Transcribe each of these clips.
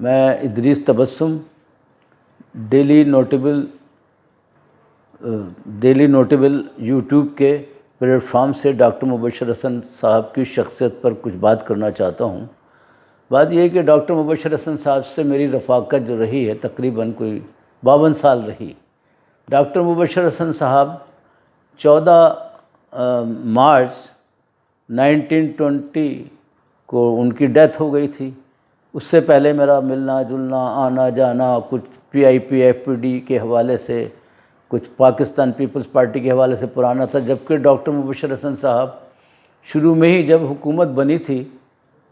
میں ادریس تبسم daily notable YouTube کے plate form سے ڈاکٹر مبشر حسن صاحب کی شخصیت پر کچھ بات کرنا چاہتا ہوں۔ بات یہ ہے کہ ڈاکٹر مبشر حسن صاحب سے میری رفاقت جو رہی ہے تقریباً کوئی 52 سال رہی۔ ڈاکٹر مبشر حسن صاحب 14 مارچ 1920 کو ان کی ڈیتھ ہو گئی تھی۔ اس سے پہلے میرا ملنا جلنا آنا جانا کچھ PIP کے حوالے سے، کچھ پاکستان پیپلز پارٹی کے حوالے سے پرانا تھا، جبکہ ڈاکٹر مبشر حسن صاحب شروع میں ہی جب حکومت بنی تھی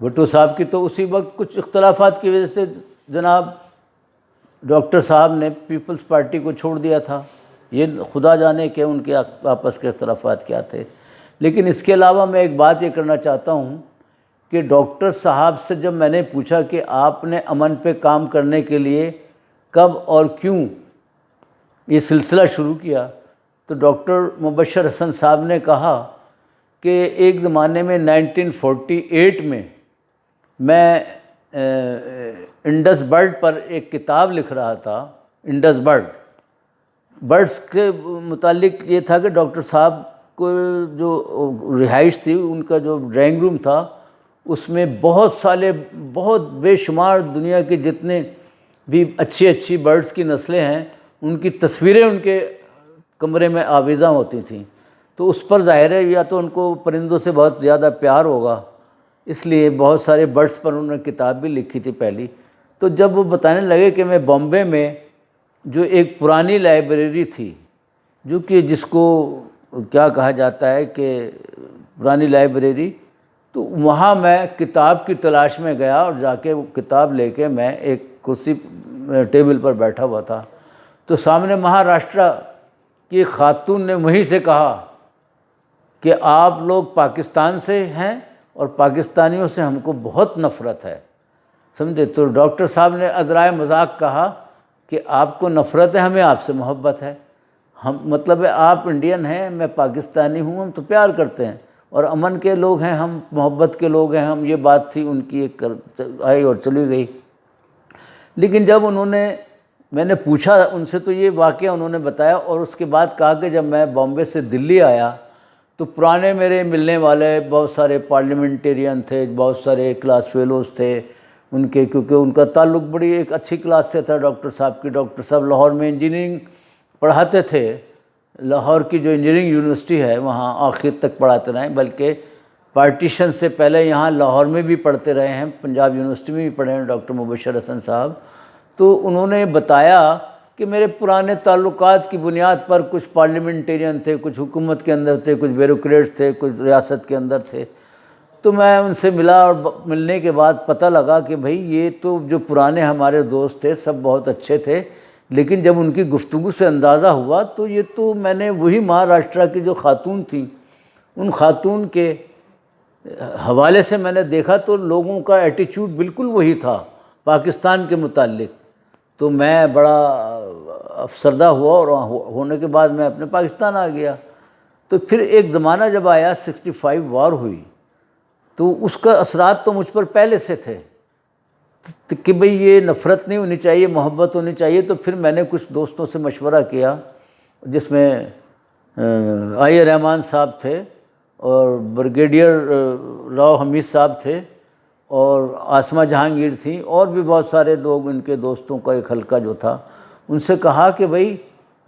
بھٹو صاحب کی، تو اسی وقت کچھ اختلافات کی وجہ سے جناب ڈاکٹر صاحب نے پیپلز پارٹی کو چھوڑ دیا تھا۔ یہ خدا جانے کہ ان کے آپس کے اختلافات کیا تھے۔ لیکن اس کے علاوہ میں ایک بات یہ کرنا چاہتا ہوں کہ ڈاکٹر صاحب سے جب میں نے پوچھا کہ آپ نے امن پہ کام کرنے کے لیے کب اور کیوں یہ سلسلہ شروع کیا، تو ڈاکٹر مبشر حسن صاحب نے کہا کہ ایک زمانے میں 1948 میں انڈس برڈ پر ایک کتاب لکھ رہا تھا۔ انڈس برڈس کے متعلق یہ تھا کہ ڈاکٹر صاحب کو جو رہائش تھی، ان کا جو ڈرائنگ روم تھا، اس میں بہت بے شمار دنیا کے جتنے بھی اچھی برڈس کی نسلیں ہیں، ان کی تصویریں ان کے کمرے میں آویزاں ہوتی تھیں۔ تو اس پر ظاہر ہے یا تو ان کو پرندوں سے بہت زیادہ پیار ہوگا، اس لیے بہت سارے برڈس پر انہوں نے کتاب بھی لکھی تھی پہلی۔ تو جب وہ بتانے لگے کہ میں بامبے میں جو ایک پرانی لائبریری تھی، جو کہ جس کو کیا کہا جاتا ہے کہ پرانی لائبریری، تو وہاں میں کتاب کی تلاش میں گیا اور جا کے وہ کتاب لے کے میں ایک کرسی ٹیبل پر بیٹھا ہوا تھا، تو سامنے مہاراشٹرا کی خاتون نے وہیں سے کہا کہ آپ لوگ پاکستان سے ہیں اور پاکستانیوں سے ہم کو بہت نفرت ہے، سمجھے؟ تو ڈاکٹر صاحب نے عذرائے مذاق کہا کہ آپ کو نفرت ہے، ہمیں آپ سے محبت ہے۔ مطلب ہے آپ انڈین ہیں، میں پاکستانی ہوں، ہم تو پیار کرتے ہیں اور امن کے لوگ ہیں، ہم محبت کے لوگ ہیں ہم۔ یہ بات تھی ان کی، ایک آئی اور چلی گئی۔ لیکن جب میں نے پوچھا ان سے تو یہ واقعہ انہوں نے بتایا، اور اس کے بعد کہا کہ جب میں بامبے سے دلی آیا تو پرانے میرے ملنے والے بہت سارے پارلیمنٹیرین تھے، بہت سارے کلاس فیلوز تھے ان کے، کیونکہ ان کا تعلق بڑی ایک اچھی کلاس سے تھا ڈاکٹر صاحب کی۔ ڈاکٹر صاحب لاہور میں انجینئرنگ پڑھاتے تھے، لاہور کی جو انجینئرنگ یونیورسٹی ہے وہاں آخر تک پڑھاتے رہے، بلکہ پارٹیشن سے پہلے یہاں لاہور میں بھی پڑھتے رہے ہیں، پنجاب یونیورسٹی میں بھی پڑھے ہیں ڈاکٹر مبشر حسن صاحب۔ تو انہوں نے بتایا کہ میرے پرانے تعلقات کی بنیاد پر کچھ پارلیمنٹیرین تھے، کچھ حکومت کے اندر تھے، کچھ بیوروکریٹس تھے، کچھ ریاست کے اندر تھے۔ تو میں ان سے ملا اور ملنے کے بعد پتہ لگا کہ بھئی یہ تو جو پرانے ہمارے دوست تھے سب بہت اچھے تھے، لیکن جب ان کی گفتگو سے اندازہ ہوا تو یہ تو میں نے وہی مہاراشٹرا کی جو خاتون تھیں، ان خاتون کے حوالے سے میں نے دیکھا تو لوگوں کا ایٹیچیوڈ بالکل وہی تھا پاکستان کے متعلق۔ تو میں بڑا افسردہ ہوا اور ہونے کے بعد میں اپنے پاکستان آ گیا۔ تو پھر ایک زمانہ جب آیا 65 وار ہوئی، تو اس کا اثرات تو مجھ پر پہلے سے تھے کہ بھئی یہ نفرت نہیں ہونی چاہیے، محبت ہونی چاہیے۔ تو پھر میں نے کچھ دوستوں سے مشورہ کیا، جس میں آئی رحمان صاحب تھے اور بریگیڈیئر راؤ حمید صاحب تھے اور عاصمہ جہانگیر تھیں، اور بھی بہت سارے لوگ، ان کے دوستوں کا ایک حلقہ جو تھا۔ ان سے کہا کہ بھئی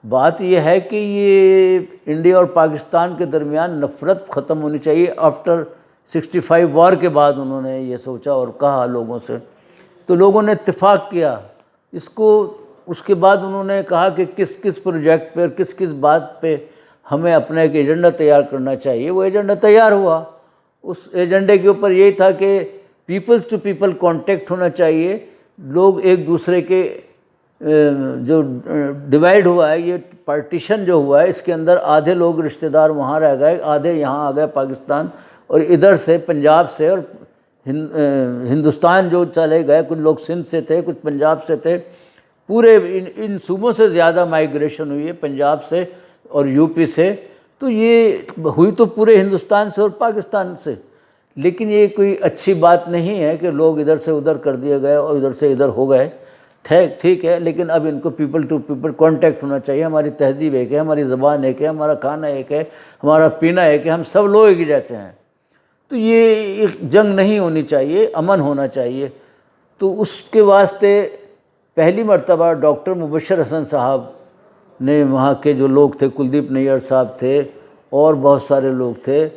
بات یہ ہے کہ یہ انڈیا اور پاکستان کے درمیان نفرت ختم ہونی چاہیے۔ آفٹر 65 وار کے بعد انہوں نے یہ سوچا اور کہا لوگوں سے، تو لوگوں نے اتفاق کیا اس کو۔ اس کے بعد انہوں نے کہا کہ کس پروجیکٹ پہ، کس بات پہ ہمیں اپنا ایک ایجنڈا تیار کرنا چاہیے۔ وہ ایجنڈا تیار ہوا۔ اس ایجنڈے کے اوپر یہی تھا کہ پیپلز ٹو پیپل کانٹیکٹ ہونا چاہیے، لوگ ایک دوسرے کے جو ڈیوائیڈ ہوا ہے، یہ پارٹیشن جو ہوا ہے، اس کے اندر آدھے لوگ رشتہ دار وہاں رہ گئے، آدھے یہاں آ گئے پاکستان، اور ادھر سے پنجاب سے اور ہندوستان جو چلے گئے، کچھ لوگ سندھ سے تھے، کچھ پنجاب سے تھے، پورے ان صوبوں سے زیادہ مائیگریشن ہوئی ہے، پنجاب سے اور UP سے۔ تو یہ ہوئی تو پورے ہندوستان سے اور پاکستان سے، لیکن یہ کوئی اچھی بات نہیں ہے کہ لوگ ادھر سے ادھر کر دیے گئے اور ادھر سے ادھر ہو گئے. ٹھیک ہے، لیکن اب ان کو پیپل ٹو پیپل کانٹیکٹ ہونا چاہیے. ہماری تہذیب ایک ہے، ہماری زبان ایک ہے، ہمارا کھانا ایک ہے، ہمارا پینا ایک ہے، ہم سب لوگ ایک جیسے ہیں. تو یہ ایک جنگ نہیں ہونی چاہیے، امن ہونا چاہیے. تو اس کے واسطے پہلی مرتبہ ڈاکٹر مبشر حسن صاحب نے، وہاں کے جو لوگ تھے، کلدیپ نیر صاحب تھے اور بہت سارے لوگ تھے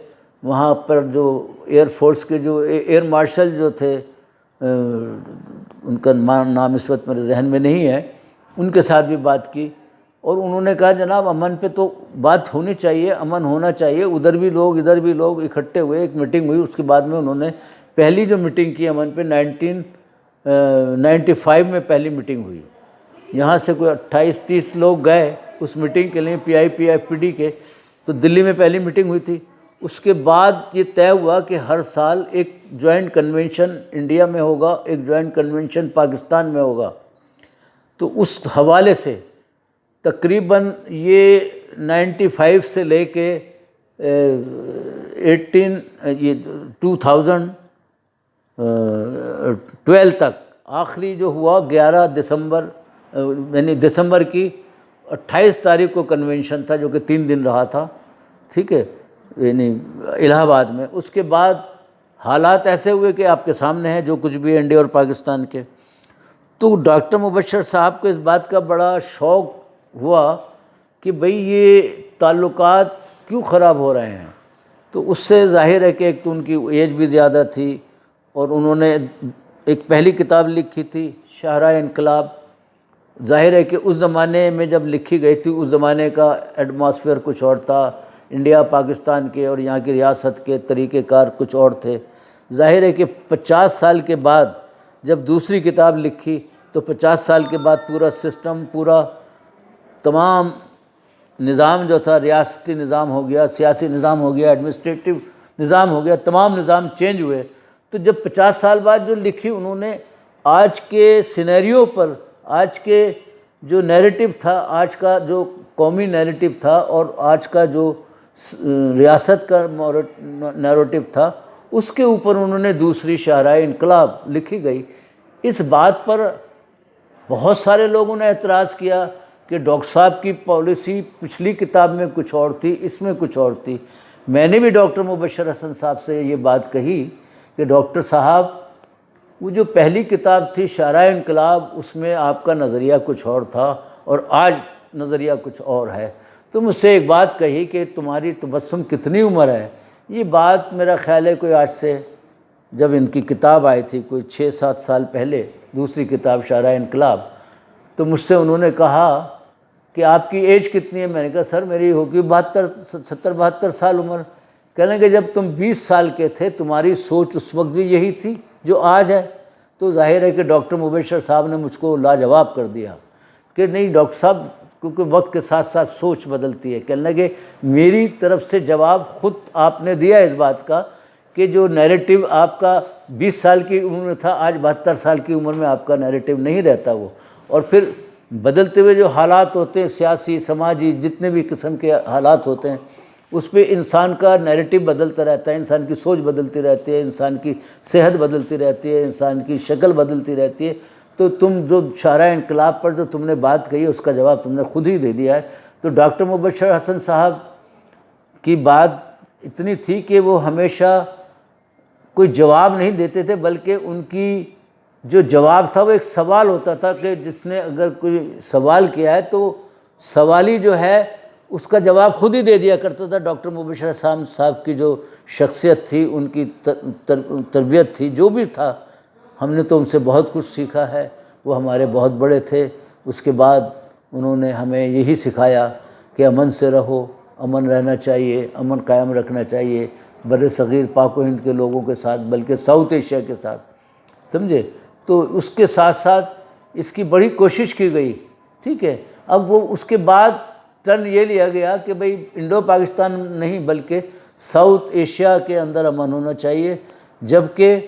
وہاں پر، جو ایئر فورس کے جو ایئر مارشل جو تھے، ان کا نام اس وقت میرے ذہن میں نہیں ہے، ان کے ساتھ بھی بات کی. اور انہوں نے کہا جناب امن پہ تو بات ہونی چاہیے، امن ہونا چاہیے. ادھر بھی لوگ ادھر بھی لوگ اکٹھے ہوئے، ایک میٹنگ ہوئی. اس کے بعد میں انہوں نے پہلی جو میٹنگ کی امن پہ 1995 میں پہلی میٹنگ ہوئی. یہاں سے کوئی 28-30 لوگ گئے اس میٹنگ کے لیے، PIP-FPD کے. تو دلی میں پہلی میٹنگ ہوئی تھی. اس کے بعد یہ طے ہوا کہ ہر سال ایک جوائنٹ کنونشن انڈیا میں ہوگا، ایک جوائنٹ کنونشن پاکستان میں ہوگا. تو اس حوالے سے تقریباً یہ 95 سے لے کے 2012 تک، آخری جو ہوا 11 دسمبر، یعنی دسمبر کی 28 تاریخ کو کنونشن تھا، جو کہ 3 دن رہا تھا. ٹھیک ہے، یعنی الہ آباد میں. اس کے بعد حالات ایسے ہوئے کہ آپ کے سامنے ہیں جو کچھ بھی انڈیا اور پاکستان کے. تو ڈاکٹر مبشر صاحب کو اس بات کا بڑا شوق ہوا کہ بھئی یہ تعلقات کیوں خراب ہو رہے ہیں. تو اس سے ظاہر ہے کہ ایک تو ان کی ایج بھی زیادہ تھی، اور انہوں نے ایک پہلی کتاب لکھی تھی شاہراہ انقلاب. ظاہر ہے کہ اس زمانے میں جب لکھی گئی تھی، اس زمانے کا ایٹماسفیئر کچھ اور تھا، انڈیا پاکستان کے اور یہاں کی ریاست کے طریقہ کار کچھ اور تھے. ظاہر ہے کہ 50 سال کے بعد جب دوسری کتاب لکھی تو 50 سال کے بعد پورا سسٹم، پورا تمام نظام جو تھا، ریاستی نظام ہو گیا، سیاسی نظام ہو گیا، ایڈمنسٹریٹو نظام ہو گیا، تمام نظام چینج ہوئے. تو جب 50 سال بعد جو لکھی، انہوں نے آج کے سینیریو پر، آج کے جو نیریٹو تھا، آج کا جو قومی نیریٹو تھا اور آج کا جو ریاست کا نیریٹو تھا، اس کے اوپر انہوں نے دوسری شاہراہ انقلاب لکھی گئی. اس بات پر بہت سارے لوگوں نے اعتراض کیا کہ ڈاکٹر صاحب کی پالیسی پچھلی کتاب میں کچھ اور تھی، اس میں کچھ اور تھی. میں نے بھی ڈاکٹر مبشر حسن صاحب سے یہ بات کہی کہ ڈاکٹر صاحب، وہ جو پہلی کتاب تھی شاہراہ انقلاب، اس میں آپ کا نظریہ کچھ اور تھا اور آج نظریہ کچھ اور ہے. تو مجھ سے ایک بات کہی کہ تمہاری تبسم کتنی عمر ہے. یہ بات میرا خیال ہے کوئی آج سے، جب ان کی کتاب آئی تھی کوئی 6-7 سال پہلے، دوسری کتاب شاہراہ انقلاب، تو مجھ سے انہوں نے کہا کہ آپ کی ایج کتنی ہے؟ میں نے کہا سر میری ہوگی 72 سال عمر. کہنے کہ جب تم 20 سال کے تھے تمہاری سوچ اس وقت بھی یہی تھی جو آج ہے. تو ظاہر ہے کہ ڈاکٹر مبشر صاحب نے مجھ کو لاجواب کر دیا کہ نہیں ڈاکٹر صاحب، کیونکہ وقت کے ساتھ ساتھ سوچ بدلتی ہے. کہنے لگے میری طرف سے جواب خود آپ نے دیا اس بات کا کہ جو نیریٹو آپ کا 20 سال کی عمر میں تھا، آج 72 سال کی عمر میں آپ کا نیریٹو نہیں رہتا وہ. اور پھر بدلتے ہوئے جو حالات ہوتے ہیں، سیاسی، سماجی، جتنے بھی قسم کے حالات ہوتے ہیں، اس پہ انسان کا نیریٹو بدلتا رہتا ہے، انسان کی سوچ بدلتی رہتی ہے، انسان کی صحت بدلتی رہتی ہے، انسان کی شکل بدلتی رہتی ہے. تو تم جو شاہراہ انقلاب پر جو تم نے بات کہی، اس کا جواب تم نے خود ہی دے دیا ہے. تو ڈاکٹر مبشر حسن صاحب کی بات اتنی تھی کہ وہ ہمیشہ کوئی جواب نہیں دیتے تھے، بلکہ ان کی جو جواب تھا وہ ایک سوال ہوتا تھا کہ جس نے اگر کوئی سوال کیا ہے تو سوالی جو ہے اس کا جواب خود ہی دے دیا کرتا تھا. ڈاکٹر مبشر حسن صاحب کی جو شخصیت تھی، ان کی تربیت تھی، جو بھی تھا، ہم نے تو ان سے بہت کچھ سیکھا ہے. وہ ہمارے بہت بڑے تھے. اس کے بعد انہوں نے ہمیں یہی سکھایا کہ امن سے رہو، امن رہنا چاہیے، امن قائم رکھنا چاہیے بر صغیر پاک و ہند کے لوگوں کے ساتھ، بلکہ ساؤتھ ایشیا کے ساتھ. سمجھے؟ تو اس کے ساتھ ساتھ اس کی بڑی کوشش کی گئی. ٹھیک ہے. اب وہ اس کے بعد ٹرن یہ لیا گیا کہ بھئی انڈو پاکستان نہیں بلکہ ساؤتھ ایشیا کے اندر امن ہونا چاہیے، جبکہ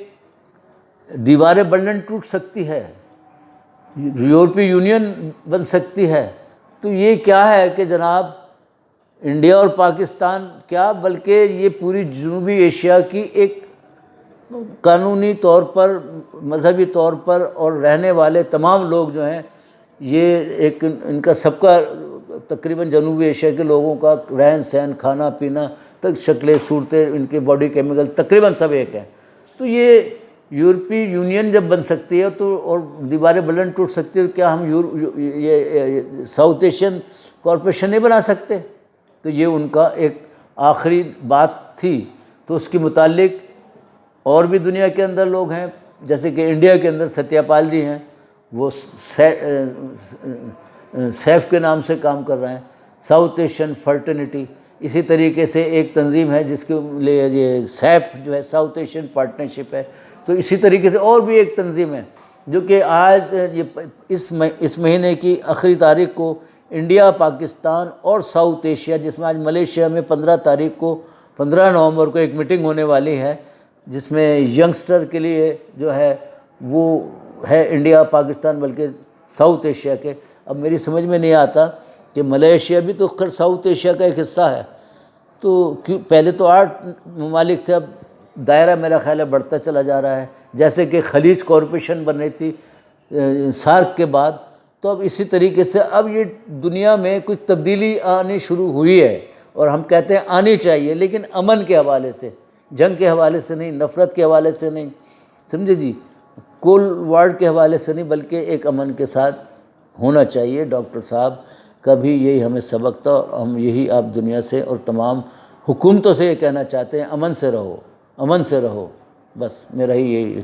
دیواریں برلن ٹوٹ سکتی ہے، یورپی یونین بن سکتی ہے. تو یہ کیا ہے کہ جناب انڈیا اور پاکستان کیا، بلکہ یہ پوری جنوبی ایشیا کی ایک قانونی طور پر، مذہبی طور پر اور رہنے والے تمام لوگ جو ہیں، یہ ایک ان کا سب کا تقریباً جنوبی ایشیا کے لوگوں کا رہن سہن، کھانا پینا تک، شکلیں صورتیں، ان کے باڈی کیمیکل تقریباً سب ایک ہیں۔ تو یہ یورپی یونین جب بن سکتی ہے تو اور دیواریں بلند ٹوٹ سکتی ہے، کیا ہم یہ ساؤتھ ایشین کارپوریشن نہیں بنا سکتے؟ تو یہ ان کا ایک آخری بات تھی۔ تو اس کے متعلق اور بھی دنیا کے اندر لوگ ہیں، جیسے کہ انڈیا کے اندر ستیہ پال جی ہیں، وہ سیف کے نام سے کام کر رہے ہیں، ساؤتھ ایشین فرٹرنیٹی۔ اسی طریقے سے ایک تنظیم ہے جس کے لیے یہ سیپ جو ہے ساؤتھ ایشین پارٹنرشپ ہے۔ تو اسی طریقے سے اور بھی ایک تنظیم ہے جو کہ آج اس مہینے کی آخری تاریخ کو انڈیا، پاکستان اور ساؤتھ ایشیا، جس میں آج ملیشیا میں 15 نومبر کو ایک میٹنگ ہونے والی ہے، جس میں ینگسٹر کے لیے جو ہے وہ ہے انڈیا پاکستان بلکہ ساؤتھ ایشیا کے۔ اب میری سمجھ میں نہیں آتا کہ ملیشیا بھی تو ساؤتھ ایشیا کا ایک حصہ ہے، تو پہلے تو 8 ممالک تھے، اب دائرہ میرا خیال ہے بڑھتا چلا جا رہا ہے، جیسے کہ خلیج کارپوریشن بن رہی تھی سارک کے بعد، تو اب اسی طریقے سے اب یہ دنیا میں کچھ تبدیلی آنی شروع ہوئی ہے، اور ہم کہتے ہیں آنی چاہیے، لیکن امن کے حوالے سے، جنگ کے حوالے سے نہیں، نفرت کے حوالے سے نہیں، سمجھے جی، کولڈ وار کے حوالے سے نہیں، بلکہ ایک امن کے ساتھ ہونا چاہیے۔ ڈاکٹر صاحب کا بھی یہی ہمیں سبق تھا، اور ہم یہی آپ دنیا سے اور تمام حکومتوں سے یہ کہنا چاہتے ہیں، امن سے رہو، امن سے رہو، بس میرا ہی یہی